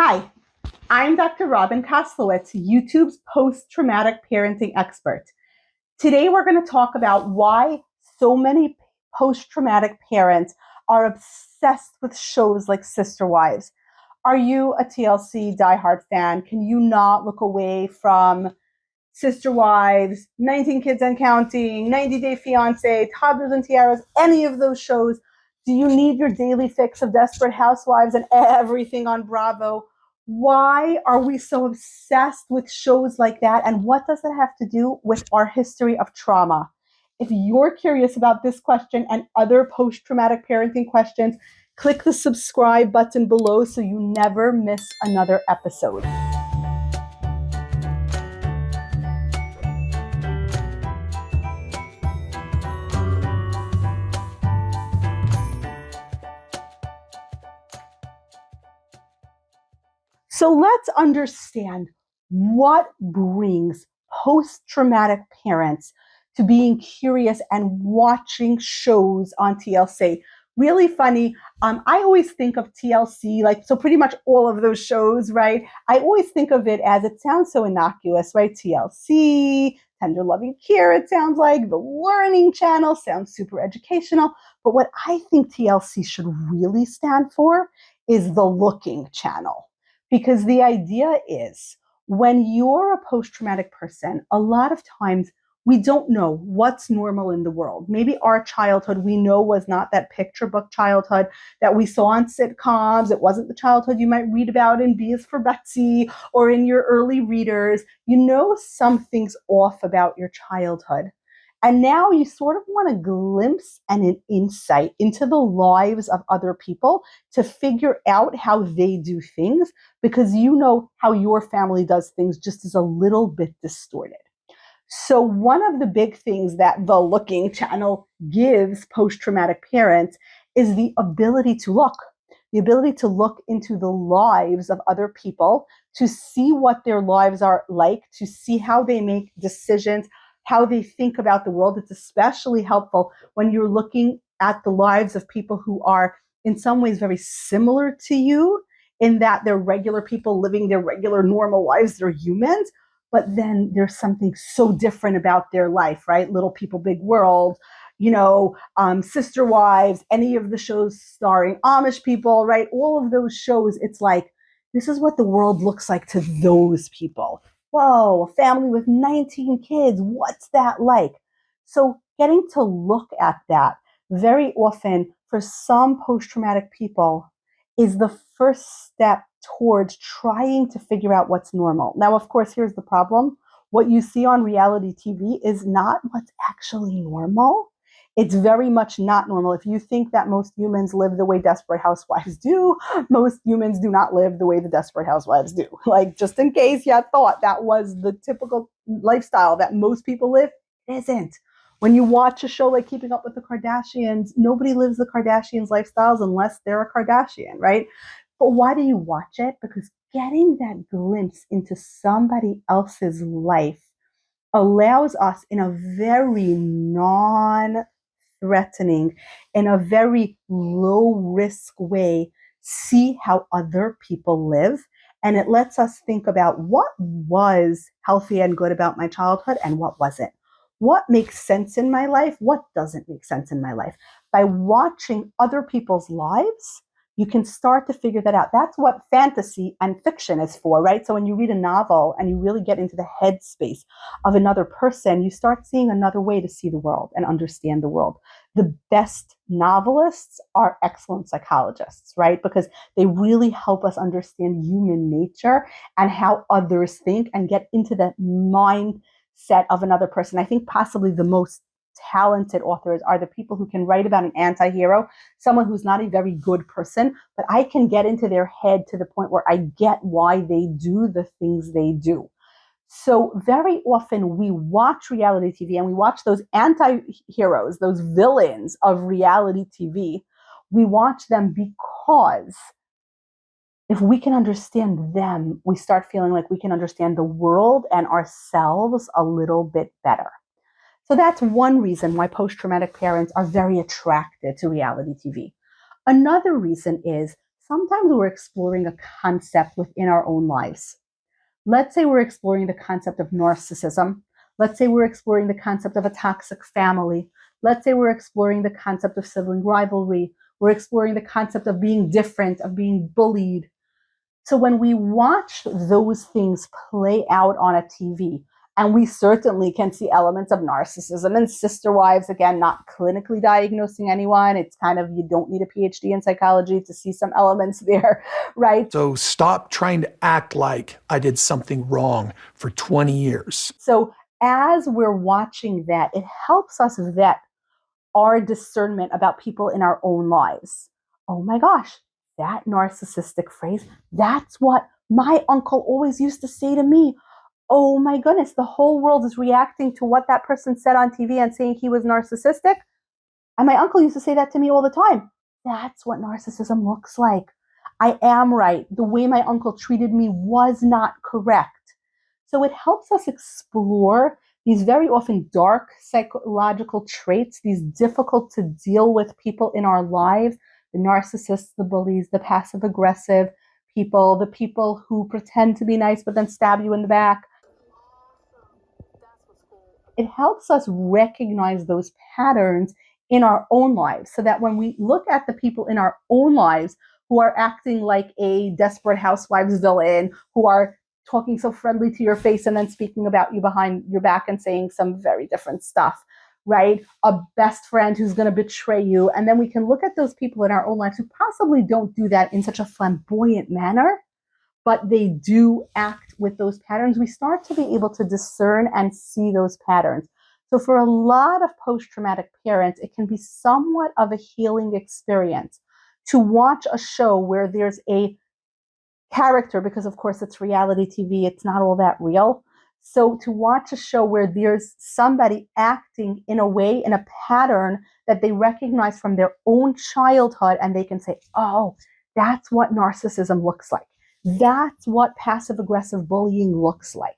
Hi, I'm Dr. Robin Koslowitz, YouTube's post-traumatic parenting expert. Today we're going to talk about why so many post-traumatic parents are obsessed with shows like Sister Wives. Are you a TLC diehard fan? Can you not look away from Sister Wives, 19 Kids and Counting, 90 Day Fiancé, Toddlers and Tiaras, any of those shows? Do you need your daily fix of Desperate Housewives and everything on Bravo? Why are we so obsessed with shows like that? And what does it have to do with our history of trauma? If you're curious about this question and other post-traumatic parenting questions, click the subscribe button below so you never miss another episode. So let's understand what brings post-traumatic parents to being curious and watching shows on TLC. Really funny. I always think of TLC, so pretty much all of those shows, right? I always think of it as, it sounds so innocuous, right? TLC, Tender Loving Care, it sounds like. The Learning Channel sounds super educational. But what I think TLC should really stand for is the Looking Channel. Because the idea is, when you're a post-traumatic person, a lot of times we don't know what's normal in the world. Maybe our childhood we know was not that picture book childhood that we saw on sitcoms. It wasn't the childhood you might read about in B is for Betsy or in your early readers. You know something's off about your childhood. And now you sort of want a glimpse and an insight into the lives of other people to figure out how they do things, because you know how your family does things just is a little bit distorted. So one of the big things that the Looking Channel gives post-traumatic parents is the ability to look into the lives of other people, to see what their lives are like, to see how they make decisions, how they think about the world. It's especially helpful when you're looking at the lives of people who are in some ways very similar to you, in that they're regular people living their regular normal lives, they're humans, but then there's something so different about their life, right? Little People, Big World, Sister Wives, any of the shows starring Amish people, right? All of those shows, it's like, this is what the world looks like to those people. Whoa, a family with 19 kids, what's that like? So getting to look at that very often for some post-traumatic people is the first step towards trying to figure out what's normal. Now, of course, here's the problem. What you see on reality TV is not what's actually normal. It's very much not normal. If you think that most humans live the way Desperate Housewives do, most humans do not live the way the Desperate Housewives do. Just in case you thought that was the typical lifestyle that most people live, it isn't. When you watch a show like Keeping Up with the Kardashians, nobody lives the Kardashians' lifestyles unless they're a Kardashian, right? But why do you watch it? Because getting that glimpse into somebody else's life allows us, in a very non-threatening, in a very low-risk way, see how other people live. And it lets us think about what was healthy and good about my childhood and what wasn't. What makes sense in my life? What doesn't make sense in my life? By watching other people's lives, you can start to figure that out. That's what fantasy and fiction is for, right? So when you read a novel and you really get into the headspace of another person, you start seeing another way to see the world and understand the world. The best novelists are excellent psychologists, right? Because they really help us understand human nature and how others think and get into the mindset of another person. I think possibly the most talented authors are the people who can write about an anti-hero, someone who's not a very good person, but I can get into their head to the point where I get why they do the things they do. So very often we watch reality TV and we watch those anti-heroes, those villains of reality TV. We watch them because if we can understand them, we start feeling like we can understand the world and ourselves a little bit better. So that's one reason why post-traumatic parents are very attracted to reality TV. Another reason is sometimes we're exploring a concept within our own lives. Let's say we're exploring the concept of narcissism. Let's say we're exploring the concept of a toxic family. Let's say we're exploring the concept of sibling rivalry. We're exploring the concept of being different, of being bullied. So when we watch those things play out on a TV, and we certainly can see elements of narcissism and sister wives, again, not clinically diagnosing anyone. It's kind of, you don't need a PhD in psychology to see some elements there, right? So stop trying to act like I did something wrong for 20 years. So as we're watching that, it helps us vet our discernment about people in our own lives. Oh my gosh, that narcissistic phrase, that's what my uncle always used to say to me. Oh my goodness, the whole world is reacting to what that person said on TV and saying he was narcissistic. And my uncle used to say that to me all the time. That's what narcissism looks like. I am right. The way my uncle treated me was not correct. So it helps us explore these very often dark psychological traits, these difficult to deal with people in our lives, the narcissists, the bullies, the passive aggressive people, the people who pretend to be nice but then stab you in the back. It helps us recognize those patterns in our own lives so that when we look at the people in our own lives who are acting like a Desperate Housewives villain, who are talking so friendly to your face and then speaking about you behind your back and saying some very different stuff, right? A best friend who's going to betray you. And then we can look at those people in our own lives who possibly don't do that in such a flamboyant manner, but they do act with those patterns. We start to be able to discern and see those patterns. So for a lot of post-traumatic parents, it can be somewhat of a healing experience to watch a show where there's a character, because of course it's reality TV, it's not all that real. So to watch a show where there's somebody acting in a way, in a pattern that they recognize from their own childhood, and they can say, oh, that's what narcissism looks like. That's what passive aggressive bullying looks like.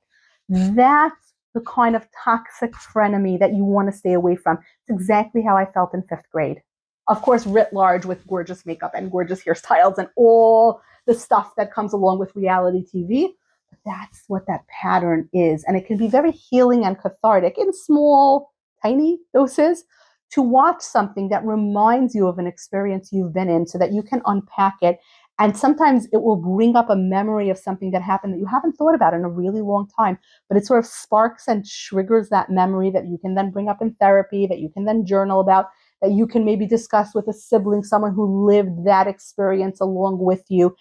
That's the kind of toxic frenemy that you want to stay away from. It's exactly how I felt in 5th grade. Of course, writ large, with gorgeous makeup and gorgeous hairstyles and all the stuff that comes along with reality TV. But that's what that pattern is. And it can be very healing and cathartic in small, tiny doses to watch something that reminds you of an experience you've been in so that you can unpack it. And sometimes it will bring up a memory of something that happened that you haven't thought about in a really long time, but it sort of sparks and triggers that memory that you can then bring up in therapy, that you can then journal about, that you can maybe discuss with a sibling, someone who lived that experience along with you.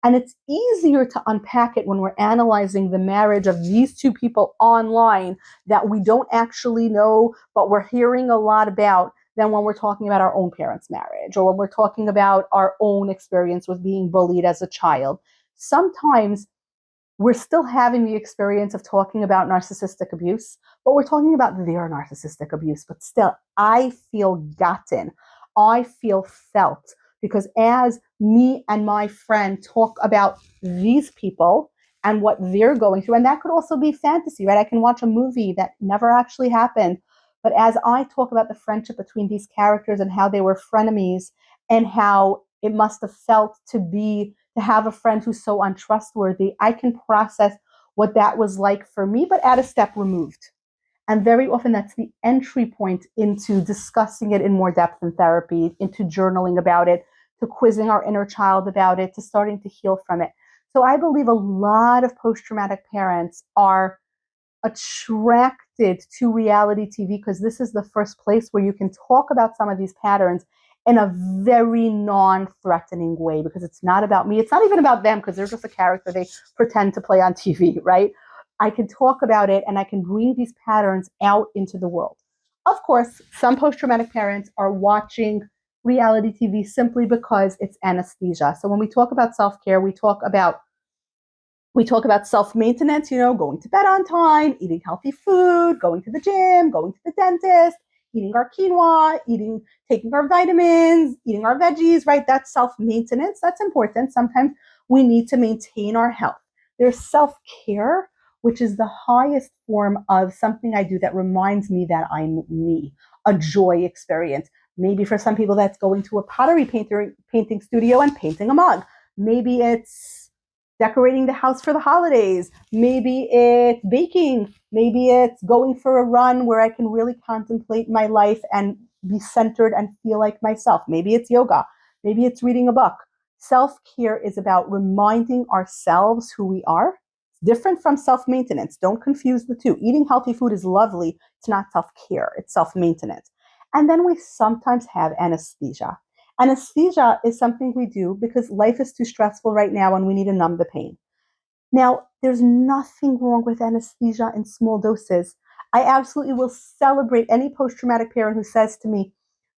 And it's easier to unpack it when we're analyzing the marriage of these two people online that we don't actually know, but we're hearing a lot about, than when we're talking about our own parents' marriage or when we're talking about our own experience with being bullied as a child. Sometimes we're still having the experience of talking about narcissistic abuse, but we're talking about their narcissistic abuse. But still, I feel gotten. I feel felt. Because as me and my friend talk about these people and what they're going through, and that could also be fantasy, right? I can watch a movie that never actually happened. But as I talk about the friendship between these characters and how they were frenemies and how it must have felt to have a friend who's so untrustworthy, I can process what that was like for me, but at a step removed. And very often that's the entry point into discussing it in more depth in therapy, into journaling about it, to quizzing our inner child about it, to starting to heal from it. So I believe a lot of post-traumatic parents are attracted to reality TV because this is the first place where you can talk about some of these patterns in a very non-threatening way, because it's not about me. It's not even about them because they're just a character they pretend to play on TV, right? I can talk about it and I can bring these patterns out into the world. Of course, some post-traumatic parents are watching reality TV simply because it's anesthesia. So when we talk about self-care, we talk about self-maintenance, going to bed on time, eating healthy food, going to the gym, going to the dentist, eating our quinoa, taking our vitamins, eating our veggies, right? That's self-maintenance. That's important. Sometimes we need to maintain our health. There's self-care, which is the highest form of something I do that reminds me that I'm me, a joy experience. Maybe for some people that's going to a pottery painting studio and painting a mug. Maybe it's decorating the house for the holidays. Maybe it's baking. Maybe it's going for a run where I can really contemplate my life and be centered and feel like myself. Maybe it's yoga. Maybe it's reading a book. Self-care is about reminding ourselves who we are. It's different from self-maintenance. Don't confuse the two. Eating healthy food is lovely. It's not self-care. It's self-maintenance. And then we sometimes have anesthesia. Anesthesia is something we do because life is too stressful right now and we need to numb the pain. Now, there's nothing wrong with anesthesia in small doses. I absolutely will celebrate any post-traumatic parent who says to me,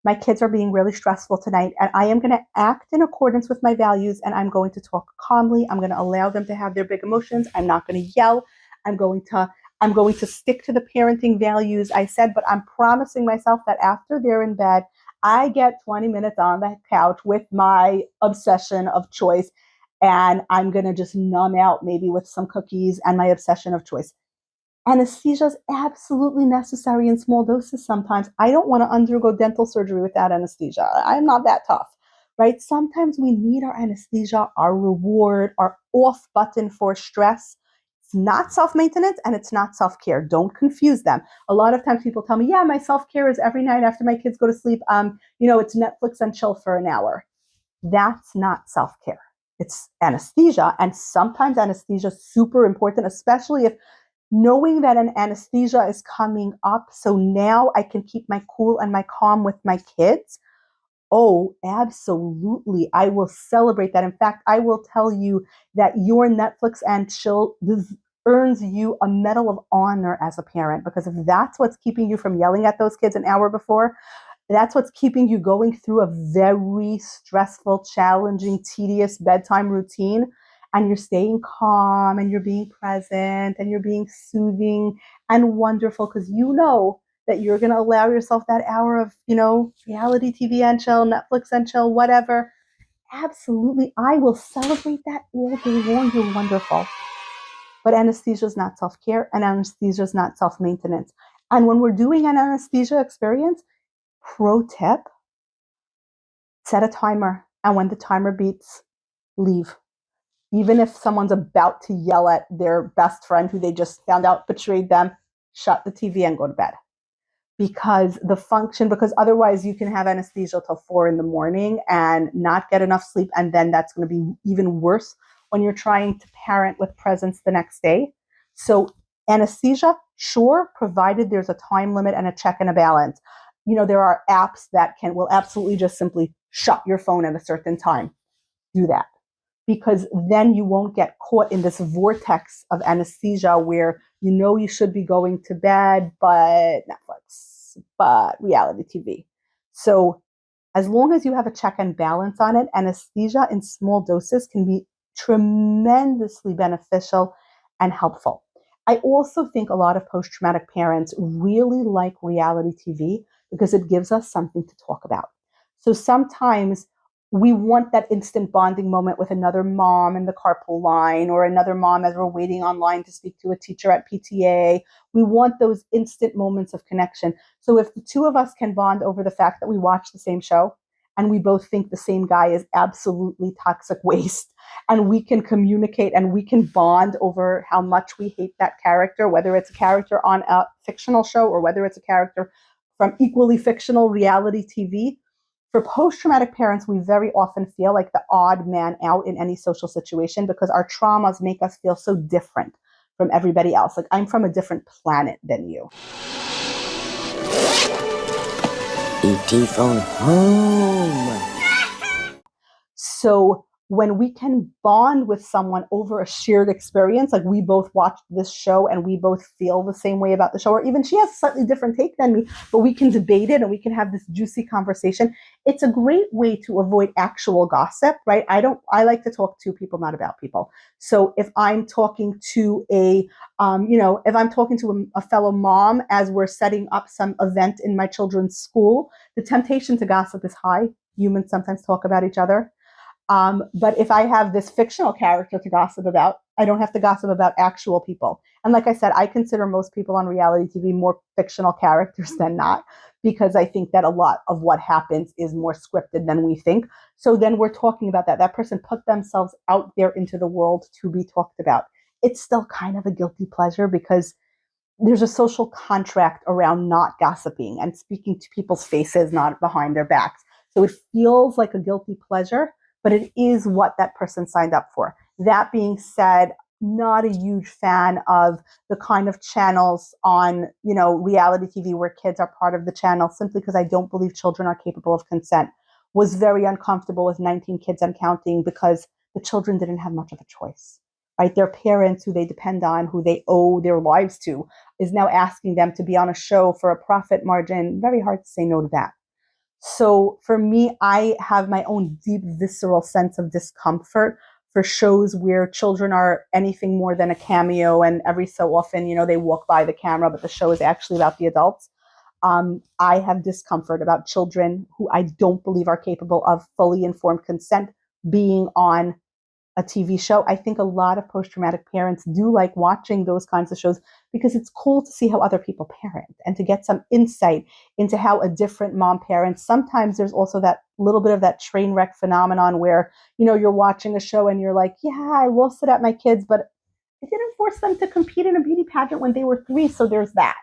my kids are being really stressful tonight, and I am going to act in accordance with my values, and I'm going to talk calmly. I'm going to allow them to have their big emotions. I'm not going to yell. I'm going to stick to the parenting values I said, but I'm promising myself that after they're in bed, I get 20 minutes on the couch with my obsession of choice, and I'm going to just numb out maybe with some cookies and my obsession of choice. Anesthesia is absolutely necessary in small doses sometimes. I don't want to undergo dental surgery without anesthesia. I'm not that tough, right? Sometimes we need our anesthesia, our reward, our off button for stress. It's not self-maintenance and it's not self-care. Don't confuse them. A lot of times people tell me, yeah, my self-care is every night after my kids go to sleep, it's Netflix and chill for an hour. That's not self-care. It's anesthesia. And sometimes anesthesia is super important, especially if knowing that an anesthesia is coming up, so now I can keep my cool and my calm with my kids. Oh, absolutely. I will celebrate that. In fact, I will tell you that your Netflix and chill earns you a medal of honor as a parent, because if that's what's keeping you from yelling at those kids an hour before, that's what's keeping you going through a very stressful, challenging, tedious bedtime routine, and you're staying calm and you're being present and you're being soothing and wonderful because you know that you're going to allow yourself that hour of, reality TV and chill, Netflix and chill, whatever. Absolutely. I will celebrate that all day long. You're wonderful. But anesthesia is not self-care and anesthesia is not self-maintenance. And when we're doing an anesthesia experience, pro tip, set a timer. And when the timer beeps, leave. Even if someone's about to yell at their best friend who they just found out betrayed them, shut the TV and go to bed. Because otherwise you can have anesthesia till 4 a.m. and not get enough sleep. And then that's going to be even worse when you're trying to parent with presence the next day. So anesthesia, sure, provided there's a time limit and a check and a balance. There are apps that will absolutely just simply shut your phone at a certain time. Do that. Because then you won't get caught in this vortex of anesthesia where you should be going to bed, but Netflix, but reality TV. So as long as you have a check and balance on it, anesthesia in small doses can be tremendously beneficial and helpful. I also think a lot of post-traumatic parents really like reality TV because it gives us something to talk about. So sometimes we want that instant bonding moment with another mom in the carpool line or another mom as we're waiting online to speak to a teacher at PTA. We want those instant moments of connection. So if the two of us can bond over the fact that we watch the same show and we both think the same guy is absolutely toxic waste, and we can communicate and we can bond over how much we hate that character, whether it's a character on a fictional show or whether it's a character from equally fictional reality TV, for post-traumatic parents, we very often feel like the odd man out in any social situation because our traumas make us feel so different from everybody else. Like, I'm from a different planet than you. ET phone home. So when we can bond with someone over a shared experience, like we both watched this show and we both feel the same way about the show, or even she has a slightly different take than me, but we can debate it and we can have this juicy conversation. It's a great way to avoid actual gossip, right? I like to talk to people, not about people. So if I'm talking to a fellow mom as we're setting up some event in my children's school, the temptation to gossip is high. Humans sometimes talk about each other. But if I have this fictional character to gossip about, I don't have to gossip about actual people. And like I said, I consider most people on reality TV more fictional characters than not, because I think that a lot of what happens is more scripted than we think. So then we're talking about that. That person put themselves out there into the world to be talked about. It's still kind of a guilty pleasure because there's a social contract around not gossiping and speaking to people's faces, not behind their backs. So it feels like a guilty pleasure, but it is what that person signed up for. That being said, not a huge fan of the kind of channels on, reality TV where kids are part of the channel, simply because I don't believe children are capable of consent. Was very uncomfortable with 19 Kids and Counting because the children didn't have much of a choice, right? Their parents, who they depend on, who they owe their lives to, is now asking them to be on a show for a profit margin. Very hard to say no to that. So for me, I have my own deep visceral sense of discomfort for shows where children are anything more than a cameo, and every so often, they walk by the camera, but the show is actually about the adults. I have discomfort about children who I don't believe are capable of fully informed consent being on a TV show. I think a lot of post-traumatic parents do like watching those kinds of shows because it's cool to see how other people parent and to get some insight into how a different mom parents. Sometimes there's also that little bit of that train wreck phenomenon where, you're watching a show and you're like, yeah, I lost it at my kids, but I didn't force them to compete in a beauty pageant when they were 3. So there's that,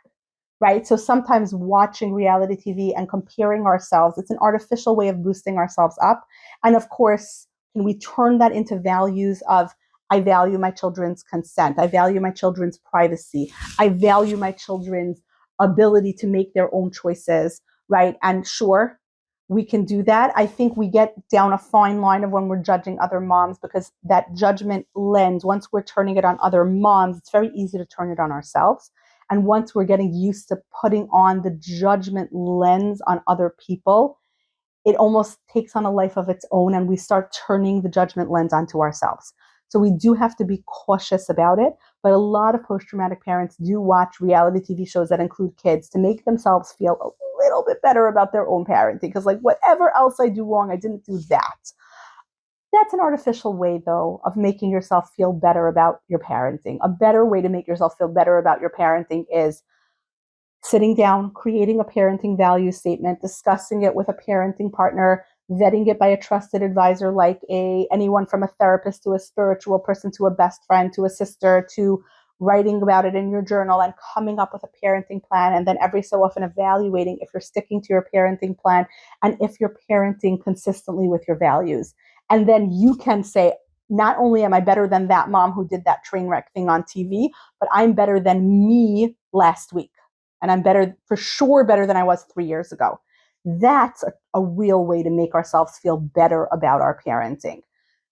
right? So sometimes watching reality TV and comparing ourselves, it's an artificial way of boosting ourselves up. And of course, can we turn that into values of, I value my children's consent, I value my children's privacy, I value my children's ability to make their own choices, right? And sure, we can do that. I think we get down a fine line of when we're judging other moms, because that judgment lens, once we're turning it on other moms, it's very easy to turn it on ourselves. And once we're getting used to putting on the judgment lens on other people, it almost takes on a life of its own, and we start turning the judgment lens onto ourselves. So we do have to be cautious about it. But a lot of post-traumatic parents do watch reality TV shows that include kids to make themselves feel a little bit better about their own parenting. Because whatever else I do wrong, I didn't do that. That's an artificial way, though, of making yourself feel better about your parenting. A better way to make yourself feel better about your parenting is sitting down, creating a parenting value statement, discussing it with a parenting partner, vetting it by a trusted advisor, like anyone from a therapist to a spiritual person to a best friend to a sister, to writing about it in your journal and coming up with a parenting plan. And then every so often evaluating if you're sticking to your parenting plan and if you're parenting consistently with your values. And then you can say, not only am I better than that mom who did that train wreck thing on TV, but I'm better than me last week. And I'm for sure better than I was 3 years ago. That's a real way to make ourselves feel better about our parenting.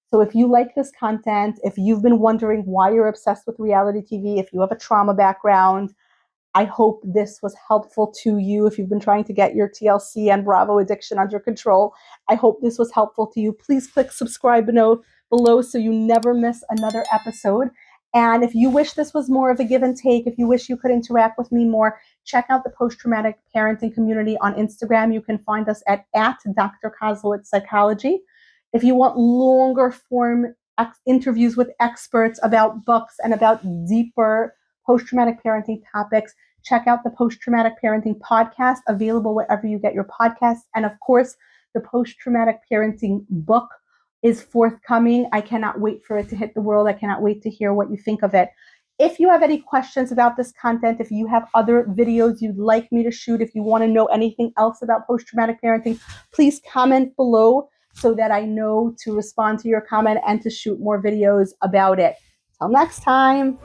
So if you like this content, if you've been wondering why you're obsessed with reality TV, if you have a trauma background, I hope this was helpful to you. If you've been trying to get your TLC and Bravo addiction under control, I hope this was helpful to you. Please click subscribe below so you never miss another episode. And if you wish this was more of a give and take, if you wish you could interact with me more, check out the post-traumatic parenting community on Instagram. You can find us at Dr. Kozlowitz Psychology. If you want longer form interviews with experts about books and about deeper post-traumatic parenting topics, check out the Post-Traumatic Parenting Podcast, available wherever you get your podcasts. And of course, the Post-Traumatic Parenting book is forthcoming. I cannot wait for it to hit the world. I cannot wait to hear what you think of it. If you have any questions about this content, if you have other videos you'd like me to shoot, if you want to know anything else about post-traumatic parenting, please comment below so that I know to respond to your comment and to shoot more videos about it. Till next time.